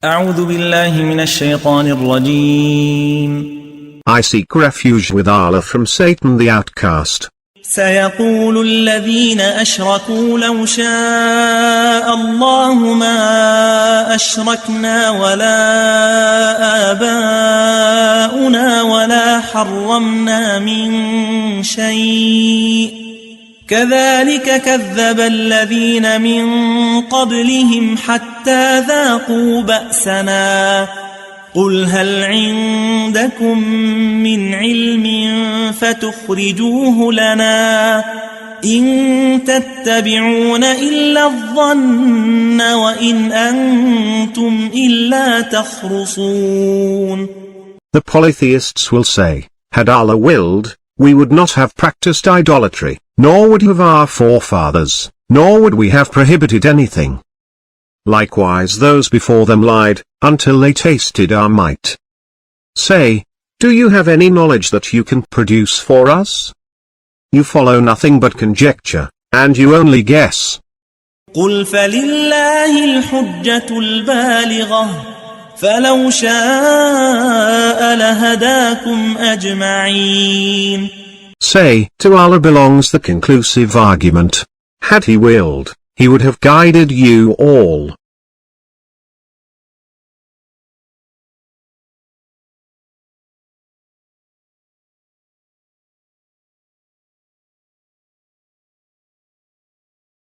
أعوذ بالله من الشيطان الرجيم. I seek refuge with Allah from Satan the outcast. سيقول الذين أشركوا لو شاء الله ما أشركنا ولا آباؤنا ولا حرمنا من شيء كذلك كذب الذين من قبلهم حتى ذاقوا بأسنا قل هل عندكم من علم فتخرجوه لنا إن تتبعون إلا الظن وإن أنتم إلا تخرصون. The polytheists will say, had Allah willed, we would not have practiced idolatry, nor would have our forefathers, nor would we have prohibited anything. Likewise those before them lied, until they tasted our might. Say, do you have any knowledge that you can produce for us? You follow nothing but conjecture, and you only guess. قل فلله الحجة البالغة فلو شاء لهداكم أجمعين. Say, to Allah belongs the conclusive argument. Had He willed, He would have guided you all.